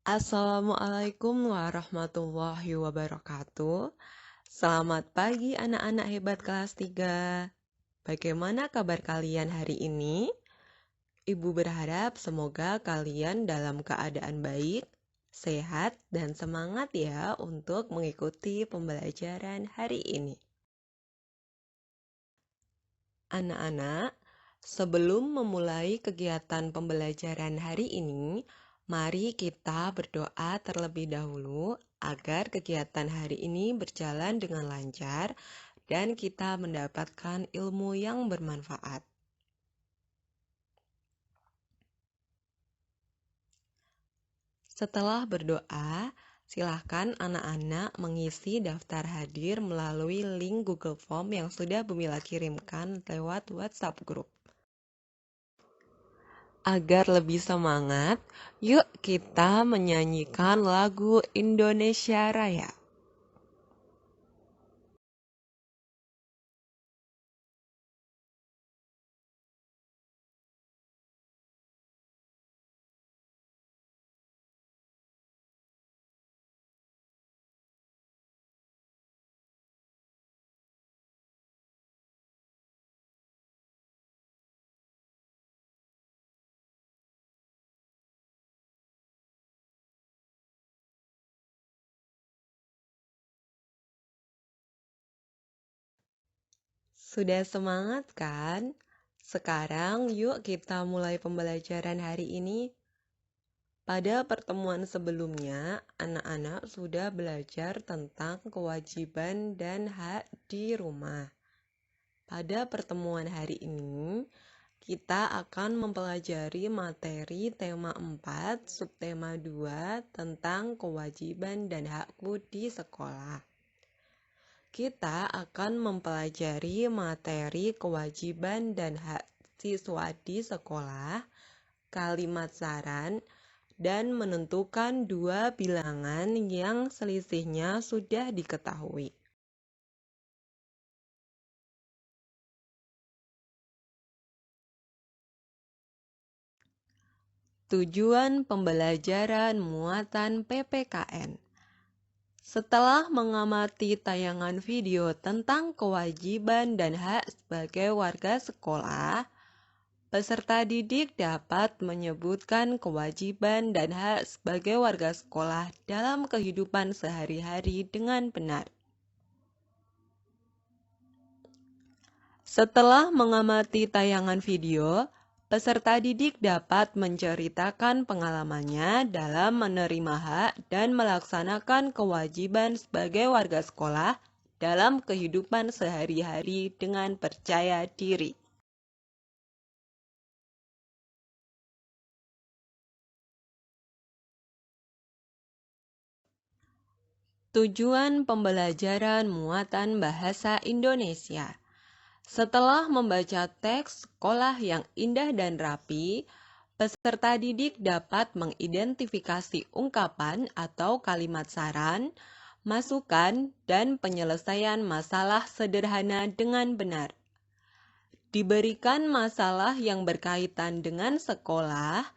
Assalamualaikum warahmatullahi wabarakatuh. Selamat pagi anak-anak hebat kelas 3. Bagaimana kabar kalian hari ini? Ibu berharap semoga kalian dalam keadaan baik, sehat, dan semangat ya untuk mengikuti pembelajaran hari ini. Anak-anak, sebelum memulai kegiatan pembelajaran hari ini, mari kita berdoa terlebih dahulu agar kegiatan hari ini berjalan dengan lancar dan kita mendapatkan ilmu yang bermanfaat. Setelah berdoa, silahkan anak-anak mengisi daftar hadir melalui link Google Form yang sudah Bumila kirimkan lewat WhatsApp Group. Agar lebih semangat, yuk kita menyanyikan lagu Indonesia Raya. Sudah semangat kan? Sekarang yuk kita mulai pembelajaran hari ini. Pada pertemuan sebelumnya, anak-anak sudah belajar tentang kewajiban dan hak di rumah. Pada pertemuan hari ini, kita akan mempelajari materi tema 4, subtema 2 tentang kewajiban dan hakku di sekolah. Kita akan mempelajari materi kewajiban dan hak siswa di sekolah, kalimat saran, dan menentukan dua bilangan yang selisihnya sudah diketahui. Tujuan pembelajaran muatan PPKN. Setelah mengamati tayangan video tentang kewajiban dan hak sebagai warga sekolah, peserta didik dapat menyebutkan kewajiban dan hak sebagai warga sekolah dalam kehidupan sehari-hari dengan benar. Setelah mengamati tayangan video, peserta didik dapat menceritakan pengalamannya dalam menerima hak dan melaksanakan kewajiban sebagai warga sekolah dalam kehidupan sehari-hari dengan percaya diri. Tujuan pembelajaran muatan bahasa Indonesia. Setelah membaca teks sekolah yang indah dan rapi, peserta didik dapat mengidentifikasi ungkapan atau kalimat saran, masukan, dan penyelesaian masalah sederhana dengan benar. Diberikan masalah yang berkaitan dengan sekolah,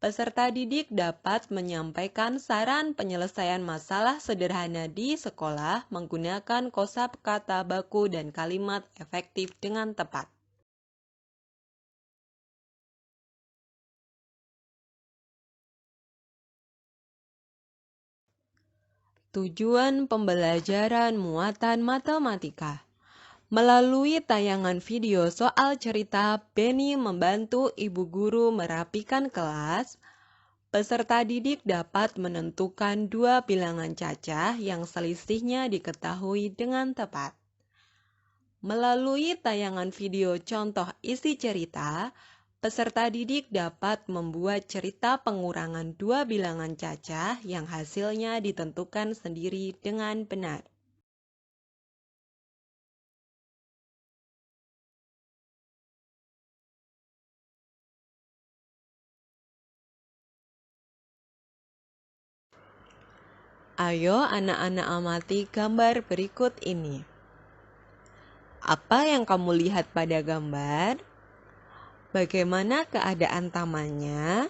peserta didik dapat menyampaikan saran penyelesaian masalah sederhana di sekolah menggunakan kosakata baku dan kalimat efektif dengan tepat. Tujuan pembelajaran muatan matematika. Melalui tayangan video soal cerita Benny membantu ibu guru merapikan kelas, peserta didik dapat menentukan dua bilangan cacah yang selisihnya diketahui dengan tepat. Melalui tayangan video contoh isi cerita, peserta didik dapat membuat cerita pengurangan dua bilangan cacah yang hasilnya ditentukan sendiri dengan benar. Ayo anak-anak amati gambar berikut ini. Apa yang kamu lihat pada gambar? Bagaimana keadaan tamannya?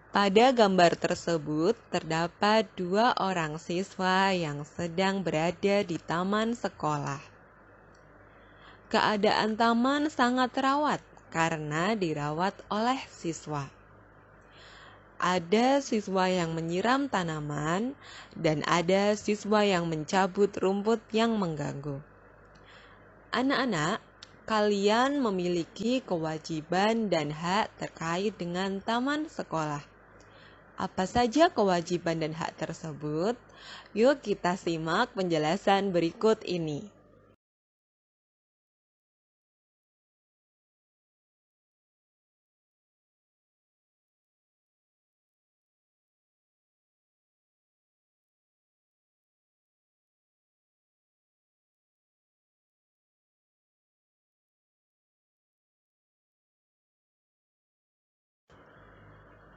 Pada gambar tersebut terdapat 2 orang siswa yang sedang berada di taman sekolah. Keadaan taman sangat terawat karena dirawat oleh siswa. Ada siswa yang menyiram tanaman dan ada siswa yang mencabut rumput yang mengganggu. Anak-anak, kalian memiliki kewajiban dan hak terkait dengan taman sekolah. Apa saja kewajiban dan hak tersebut? Yuk kita simak penjelasan berikut ini.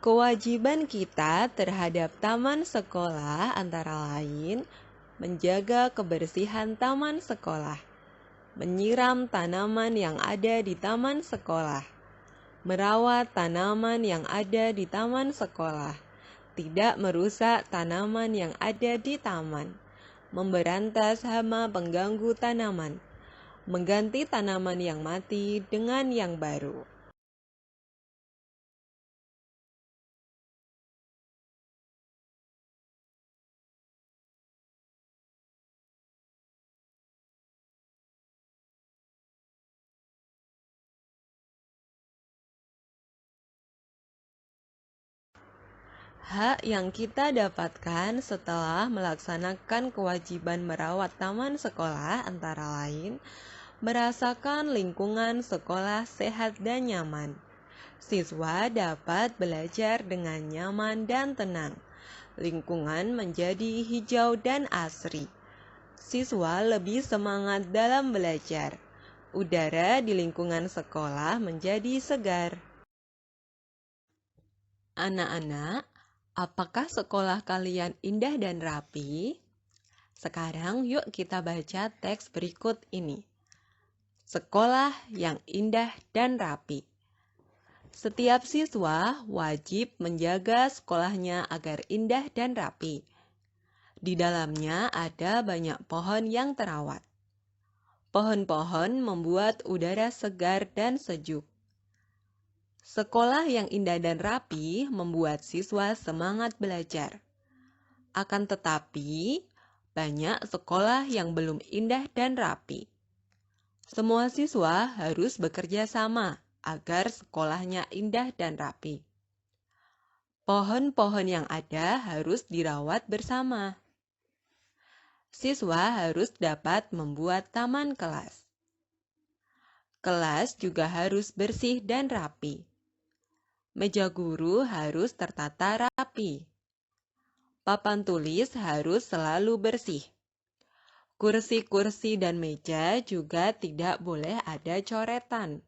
Kewajiban kita terhadap taman sekolah antara lain menjaga kebersihan taman sekolah, menyiram tanaman yang ada di taman sekolah, merawat tanaman yang ada di taman sekolah, tidak merusak tanaman yang ada di taman, memberantas hama pengganggu tanaman, mengganti tanaman yang mati dengan yang baru. Hak yang kita dapatkan setelah melaksanakan kewajiban merawat taman sekolah antara lain merasakan lingkungan sekolah sehat dan nyaman. Siswa dapat belajar dengan nyaman dan tenang. Lingkungan menjadi hijau dan asri. Siswa lebih semangat dalam belajar. Udara di lingkungan sekolah menjadi segar. Anak-anak, apakah sekolah kalian indah dan rapi? Sekarang yuk kita baca teks berikut ini. Sekolah yang indah dan rapi. Setiap siswa wajib menjaga sekolahnya agar indah dan rapi. Di dalamnya ada banyak pohon yang terawat. Pohon-pohon membuat udara segar dan sejuk. Sekolah yang indah dan rapi membuat siswa semangat belajar. Akan tetapi, banyak sekolah yang belum indah dan rapi. Semua siswa harus bekerja sama agar sekolahnya indah dan rapi. Pohon-pohon yang ada harus dirawat bersama. Siswa harus dapat membuat taman kelas. Kelas juga harus bersih dan rapi. Meja guru harus tertata rapi. Papan tulis harus selalu bersih. Kursi-kursi dan meja juga tidak boleh ada coretan.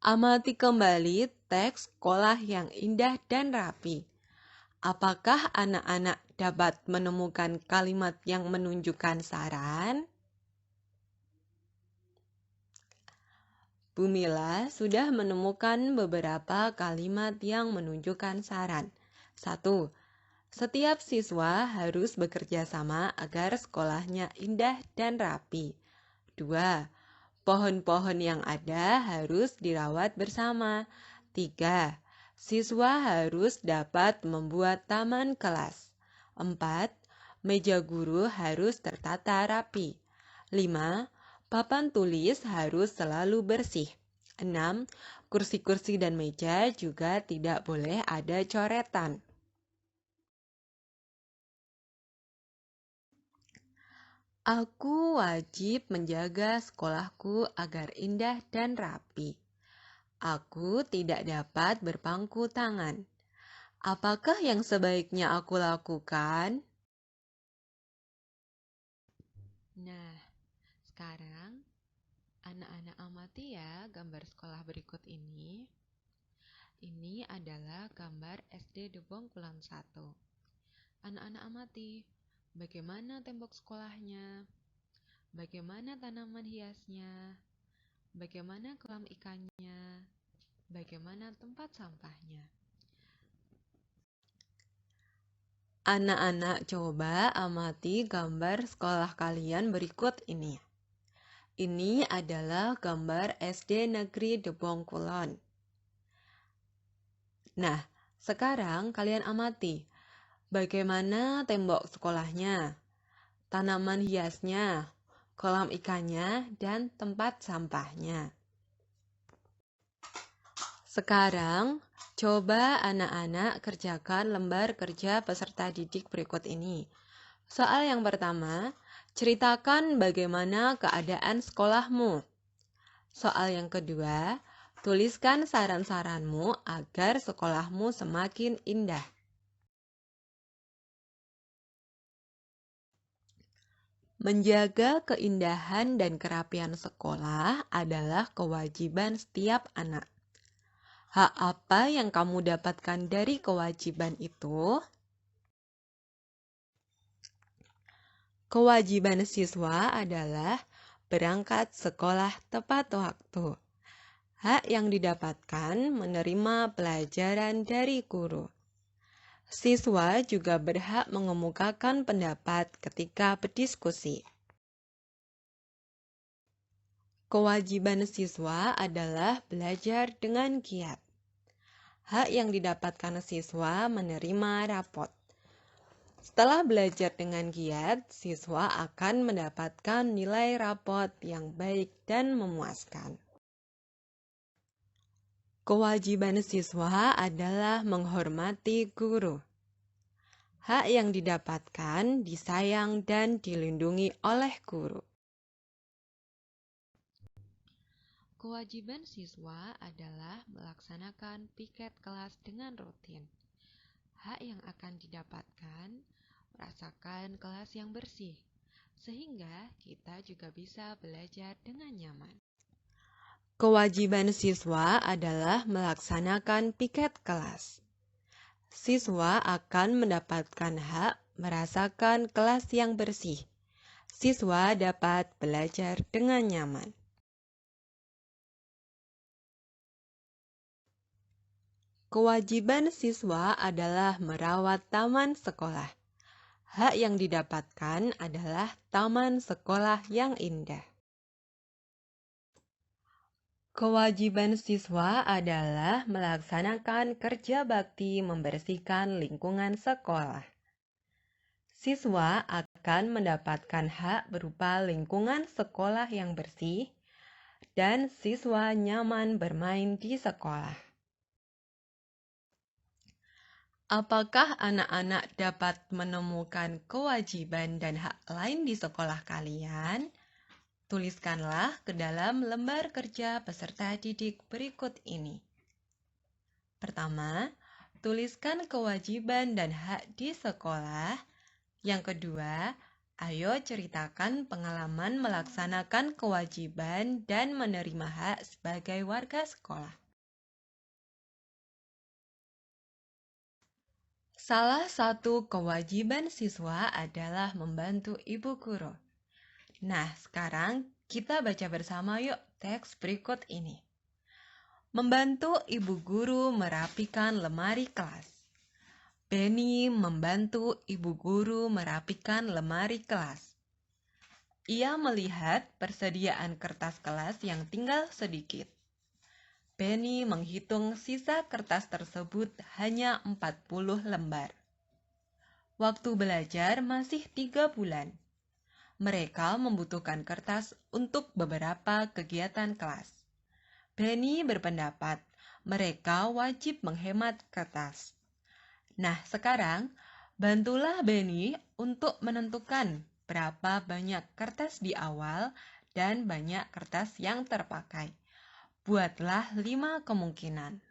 Amati kembali teks sekolah yang indah dan rapi. Apakah anak-anak dapat menemukan kalimat yang menunjukkan saran? Bu Mila sudah menemukan beberapa kalimat yang menunjukkan saran. 1. Setiap siswa harus bekerja sama agar sekolahnya indah dan rapi. 2. Pohon-pohon yang ada harus dirawat bersama. 3. Siswa harus dapat membuat taman kelas. 4. Meja guru harus tertata rapi. 5. Papan tulis harus selalu bersih. 6. Kursi-kursi dan meja juga tidak boleh ada coretan. Aku wajib menjaga sekolahku agar indah dan rapi. Aku tidak dapat berpangku tangan. Apakah yang sebaiknya aku lakukan? Nah, sekarang anak-anak amati ya gambar sekolah berikut ini. Ini adalah gambar SD Debong Kulon 1. Anak-anak amati, bagaimana tembok sekolahnya? Bagaimana tanaman hiasnya? Bagaimana kolam ikannya? Bagaimana tempat sampahnya? Anak-anak coba amati gambar sekolah kalian berikut ini. Ini adalah gambar SD Negeri Debong Kulon. Nah, sekarang kalian amati bagaimana tembok sekolahnya, tanaman hiasnya, kolam ikannya, dan tempat sampahnya. Sekarang, coba anak-anak kerjakan lembar kerja peserta didik berikut ini. Soal yang pertama, ceritakan bagaimana keadaan sekolahmu. Soal yang kedua, tuliskan saran-saranmu agar sekolahmu semakin indah. Menjaga keindahan dan kerapian sekolah adalah kewajiban setiap anak. Hak apa yang kamu dapatkan dari kewajiban itu? Kewajiban siswa adalah berangkat sekolah tepat waktu. Hak yang didapatkan menerima pelajaran dari guru. Siswa juga berhak mengemukakan pendapat ketika berdiskusi. Kewajiban siswa adalah belajar dengan giat. Hak yang didapatkan siswa menerima rapot. Setelah belajar dengan giat, siswa akan mendapatkan nilai rapot yang baik dan memuaskan. Kewajiban siswa adalah menghormati guru. Hak yang didapatkan disayang dan dilindungi oleh guru. Kewajiban siswa adalah melaksanakan piket kelas dengan rutin. Hak yang akan didapatkan merasakan kelas yang bersih, sehingga kita juga bisa belajar dengan nyaman. Kewajiban siswa adalah melaksanakan piket kelas. Siswa akan mendapatkan hak merasakan kelas yang bersih. Siswa dapat belajar dengan nyaman. Kewajiban siswa adalah merawat taman sekolah. Hak yang didapatkan adalah taman sekolah yang indah. Kewajiban siswa adalah melaksanakan kerja bakti membersihkan lingkungan sekolah. Siswa akan mendapatkan hak berupa lingkungan sekolah yang bersih dan siswa nyaman bermain di sekolah. Apakah anak-anak dapat menemukan kewajiban dan hak lain di sekolah kalian? Tuliskanlah ke dalam lembar kerja peserta didik berikut ini. Pertama, tuliskan kewajiban dan hak di sekolah. Yang kedua, ayo ceritakan pengalaman melaksanakan kewajiban dan menerima hak sebagai warga sekolah. Salah satu kewajiban siswa adalah membantu ibu guru. Nah, sekarang kita baca bersama yuk teks berikut ini. Membantu ibu guru merapikan lemari kelas. Benny membantu ibu guru merapikan lemari kelas. Ia melihat persediaan kertas kelas yang tinggal sedikit. Benny menghitung sisa kertas tersebut hanya 40 lembar. Waktu belajar masih 3 bulan. Mereka membutuhkan kertas untuk beberapa kegiatan kelas. Benny berpendapat mereka wajib menghemat kertas. Nah, sekarang bantulah Benny untuk menentukan berapa banyak kertas di awal dan banyak kertas yang terpakai. Buatlah 5 kemungkinan.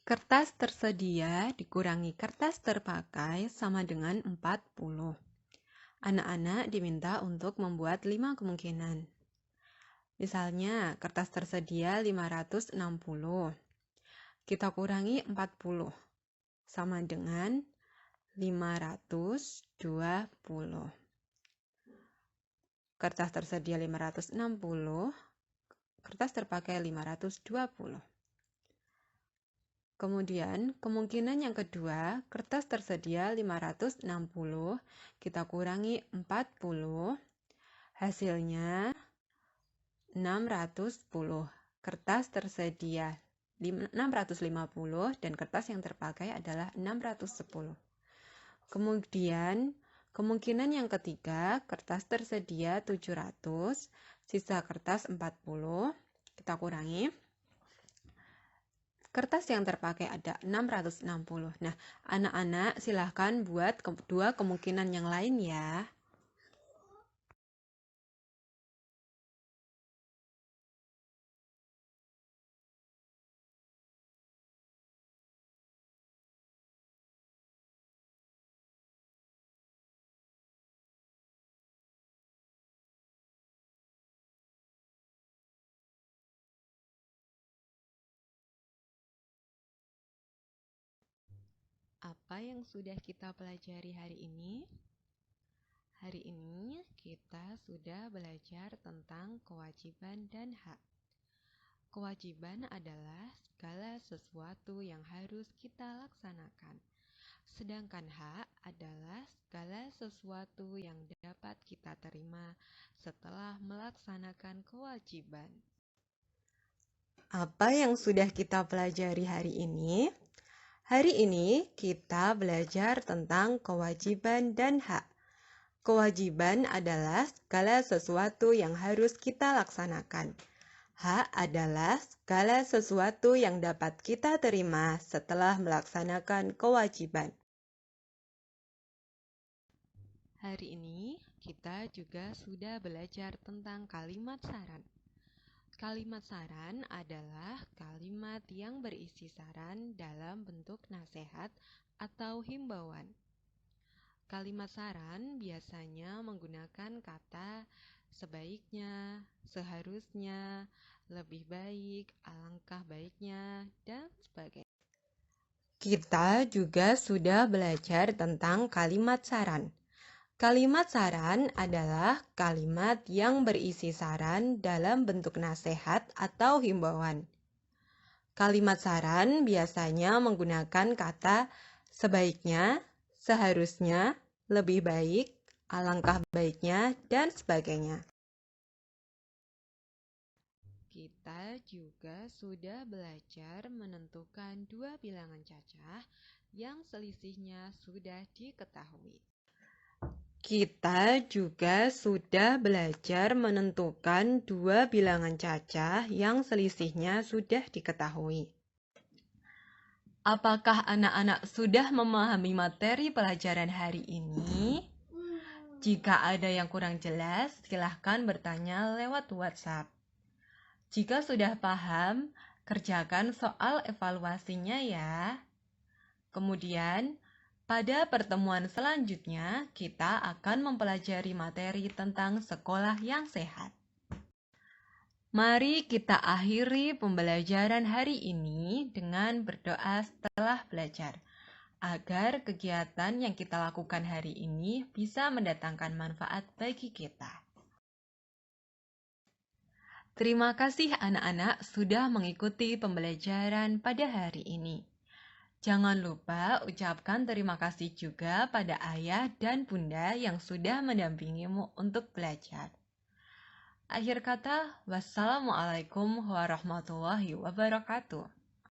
Kertas tersedia dikurangi kertas terpakai sama dengan 40. Anak-anak diminta untuk membuat 5 kemungkinan. Misalnya, kertas tersedia 560. Kita kurangi 40, sama dengan 520. Kertas tersedia 560, kertas terpakai 520. Kemudian, kemungkinan yang kedua, kertas tersedia 560, kita kurangi 40, hasilnya 610. Kertas tersedia 650 dan kertas yang terpakai adalah 610. Kemudian, kemungkinan yang ketiga, kertas tersedia 700, sisa kertas 40, kita kurangi. Kertas yang terpakai ada 660. Nah, anak-anak silahkan buat dua kemungkinan yang lain ya. Apa yang sudah kita pelajari hari ini? Hari ini kita sudah belajar tentang kewajiban dan hak. Kewajiban adalah segala sesuatu yang harus kita laksanakan. Sedangkan hak adalah segala sesuatu yang dapat kita terima setelah melaksanakan kewajiban. Apa yang sudah kita pelajari hari ini? Hari ini kita belajar tentang kewajiban dan hak. Kewajiban adalah segala sesuatu yang harus kita laksanakan. Hak adalah segala sesuatu yang dapat kita terima setelah melaksanakan kewajiban. Hari ini kita juga sudah belajar tentang kalimat saran. Kalimat saran adalah kalimat yang berisi saran dalam bentuk nasihat atau himbauan. Kalimat saran biasanya menggunakan kata sebaiknya, seharusnya, lebih baik, alangkah baiknya, dan sebagainya. Kita juga sudah belajar tentang kalimat saran. Kalimat saran adalah kalimat yang berisi saran dalam bentuk nasihat atau himbauan. Kalimat saran biasanya menggunakan kata sebaiknya, seharusnya, lebih baik, alangkah baiknya, dan sebagainya. Kita juga sudah belajar menentukan dua bilangan cacah yang selisihnya sudah diketahui. Kita juga sudah belajar menentukan dua bilangan cacah yang selisihnya sudah diketahui. Apakah anak-anak sudah memahami materi pelajaran hari ini? Jika ada yang kurang jelas, silahkan bertanya lewat WhatsApp. Jika sudah paham, kerjakan soal evaluasinya ya. Kemudian, Pada pertemuan selanjutnya, kita akan mempelajari materi tentang sekolah yang sehat. Mari kita akhiri pembelajaran hari ini dengan berdoa setelah belajar, agar kegiatan yang kita lakukan hari ini bisa mendatangkan manfaat bagi kita. Terima kasih anak-anak sudah mengikuti pembelajaran pada hari ini. Jangan lupa ucapkan terima kasih juga pada ayah dan bunda yang sudah mendampingimu untuk belajar. Akhir kata, wassalamualaikum warahmatullahi wabarakatuh.